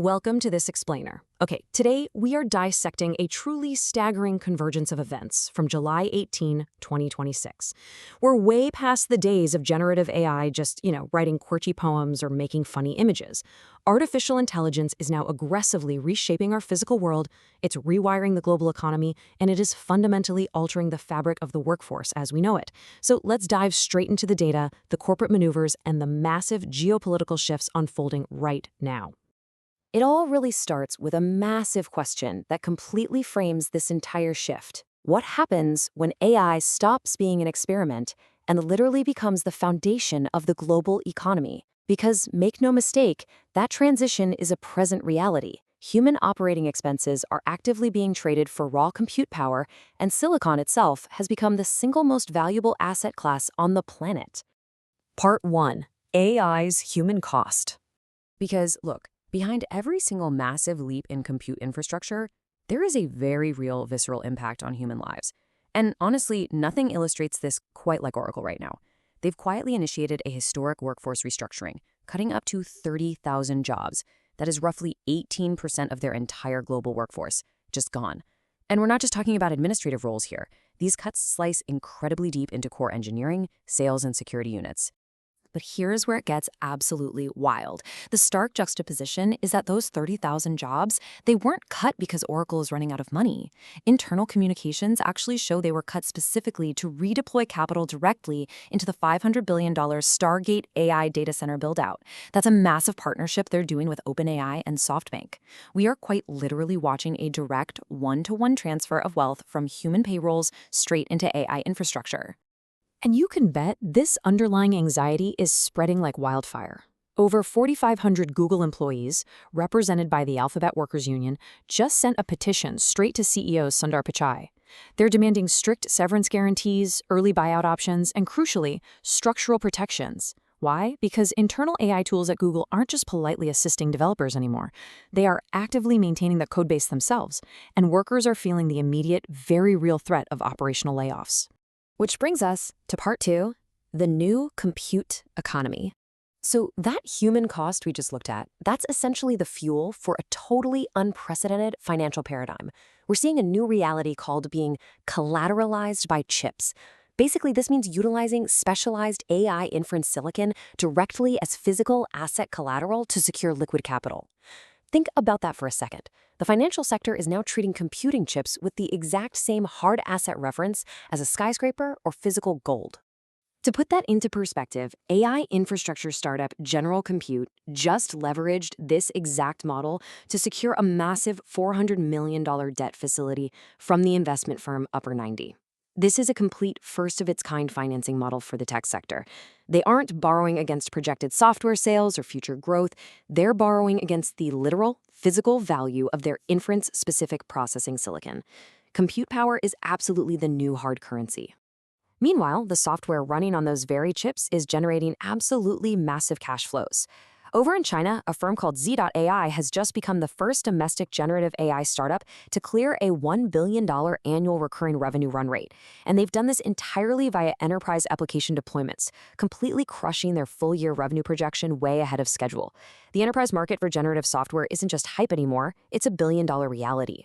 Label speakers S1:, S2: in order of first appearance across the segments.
S1: Welcome to this explainer. Okay, today we are dissecting a truly staggering convergence of events from July 18, 2026. We're way past the days of generative AI just, writing quirky poems or making funny images. Artificial intelligence is now aggressively reshaping our physical world, it's rewiring the global economy, and it is fundamentally altering the fabric of the workforce as we know it. So let's dive straight into the data, the corporate maneuvers, and the massive geopolitical shifts unfolding right now. It all really starts with a massive question that completely frames this entire shift. What happens when AI stops being an experiment and literally becomes the foundation of the global economy? Because, make no mistake, that transition is a present reality. Human operating expenses are actively being traded for raw compute power, and silicon itself has become the single most valuable asset class on the planet. Part 1. AI's human cost. Because, look, behind every single massive leap in compute infrastructure, there is a very real visceral impact on human lives. And honestly, nothing illustrates this quite like Oracle right now. They've quietly initiated a historic workforce restructuring, cutting up to 30,000 jobs. That is roughly 18% of their entire global workforce, just gone. And we're not just talking about administrative roles here. These cuts slice incredibly deep into core engineering, sales, and security units. But here's where it gets absolutely wild. The stark juxtaposition is that those 30,000 jobs, they weren't cut because Oracle is running out of money. Internal communications actually show they were cut specifically to redeploy capital directly into the $500 billion Stargate AI data center buildout. That's a massive partnership they're doing with OpenAI and SoftBank. We are quite literally watching a direct one-to-one transfer of wealth from human payrolls straight into AI infrastructure. And you can bet this underlying anxiety is spreading like wildfire. Over 4,500 Google employees, represented by the Alphabet Workers Union, just sent a petition straight to CEO Sundar Pichai. They're demanding strict severance guarantees, early buyout options, and crucially, structural protections. Why? Because internal AI tools at Google aren't just politely assisting developers anymore. They are actively maintaining the codebase themselves, and workers are feeling the immediate, very real threat of operational layoffs. Which brings us to part 2, the new compute economy. So that human cost we just looked at, that's essentially the fuel for a totally unprecedented financial paradigm. We're seeing a new reality called being collateralized by chips. Basically, this means utilizing specialized AI inference silicon directly as physical asset collateral to secure liquid capital. Think about that for a second. The financial sector is now treating computing chips with the exact same hard asset reference as a skyscraper or physical gold. To put that into perspective, AI infrastructure startup General Compute just leveraged this exact model to secure a massive $400 million debt facility from the investment firm Upper 90. This is a complete first-of-its-kind financing model for the tech sector. They aren't borrowing against projected software sales or future growth. They're borrowing against the literal, physical value of their inference-specific processing silicon. Compute power is absolutely the new hard currency. Meanwhile, the software running on those very chips is generating absolutely massive cash flows. Over in China, a firm called Z.AI has just become the first domestic generative AI startup to clear a $1 billion annual recurring revenue run rate. And they've done this entirely via enterprise application deployments, completely crushing their full-year revenue projection way ahead of schedule. The enterprise market for generative software isn't just hype anymore, it's a billion-dollar reality.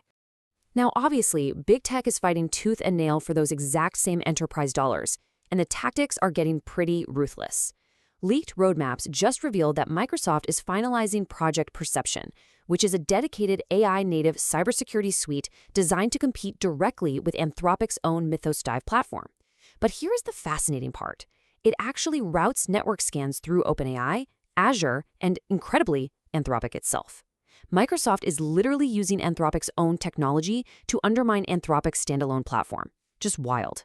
S1: Now, obviously, big tech is fighting tooth and nail for those exact same enterprise dollars, and the tactics are getting pretty ruthless. Leaked roadmaps just revealed that Microsoft is finalizing Project Perception, which is a dedicated AI-native cybersecurity suite designed to compete directly with Anthropic's own Mythos Dive platform. But here's the fascinating part. It actually routes network scans through OpenAI, Azure, and, incredibly, Anthropic itself. Microsoft is literally using Anthropic's own technology to undermine Anthropic's standalone platform. Just wild.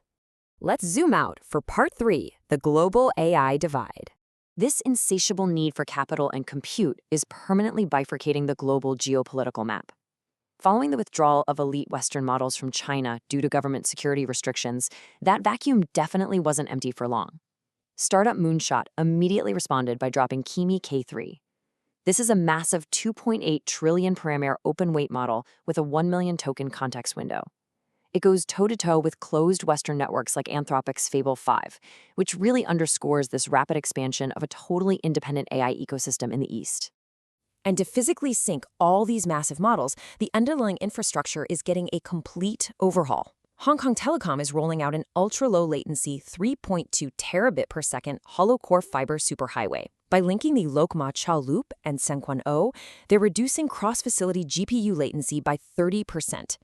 S1: Let's zoom out for part 3, the global AI divide. This insatiable need for capital and compute is permanently bifurcating the global geopolitical map. Following the withdrawal of elite Western models from China due to government security restrictions, that vacuum definitely wasn't empty for long. Startup Moonshot immediately responded by dropping Kimi K3. This is a massive 2.8 trillion parameter open-weight model with a 1 million token context window. It goes toe-to-toe with closed Western networks like Anthropic's Fable 5, which really underscores this rapid expansion of a totally independent AI ecosystem in the East.
S2: And to physically sync all these massive models, the underlying infrastructure is getting a complete overhaul. Hong Kong Telecom is rolling out an ultra-low latency 3.2 terabit per second hollow-core fiber superhighway. By linking the Lok Ma Chau Loop and Sengquan O, they're reducing cross-facility GPU latency by 30%.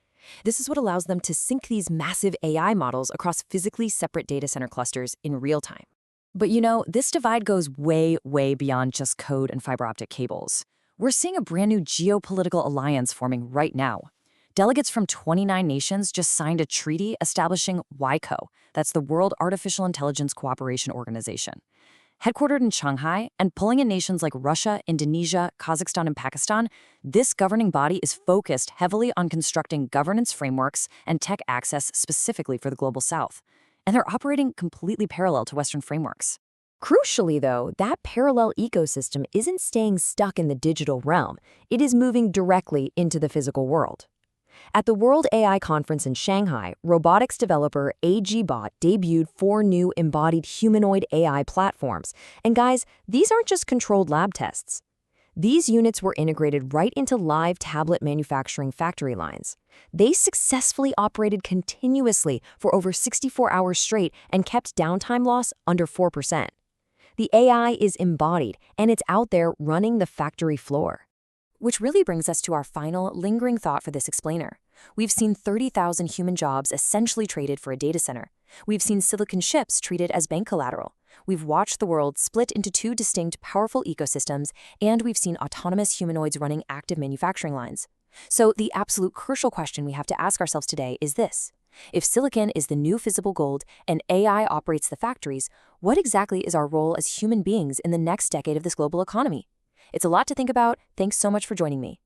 S2: This is what allows them to sync these massive AI models across physically separate data center clusters in real time. But this divide goes way, way beyond just code and fiber optic cables. We're seeing a brand new geopolitical alliance forming right now. Delegates from 29 nations just signed a treaty establishing WICO, that's the World Artificial Intelligence Cooperation Organization. Headquartered in Shanghai and pulling in nations like Russia, Indonesia, Kazakhstan, and Pakistan, this governing body is focused heavily on constructing governance frameworks and tech access specifically for the Global South. And they're operating completely parallel to Western frameworks.
S1: Crucially, though, that parallel ecosystem isn't staying stuck in the digital realm. It is moving directly into the physical world. At the World AI Conference in Shanghai, robotics developer AGBot debuted 4 new embodied humanoid AI platforms. And guys, these aren't just controlled lab tests. These units were integrated right into live tablet manufacturing factory lines. They successfully operated continuously for over 64 hours straight and kept downtime loss under 4%. The AI is embodied, and it's out there running the factory floor.
S2: Which really brings us to our final, lingering thought for this explainer. We've seen 30,000 human jobs essentially traded for a data center. We've seen silicon chips treated as bank collateral. We've watched the world split into 2 distinct, powerful ecosystems, and we've seen autonomous humanoids running active manufacturing lines. So the absolute crucial question we have to ask ourselves today is this. If silicon is the new visible gold and AI operates the factories, what exactly is our role as human beings in the next decade of this global economy? It's a lot to think about. Thanks so much for joining me.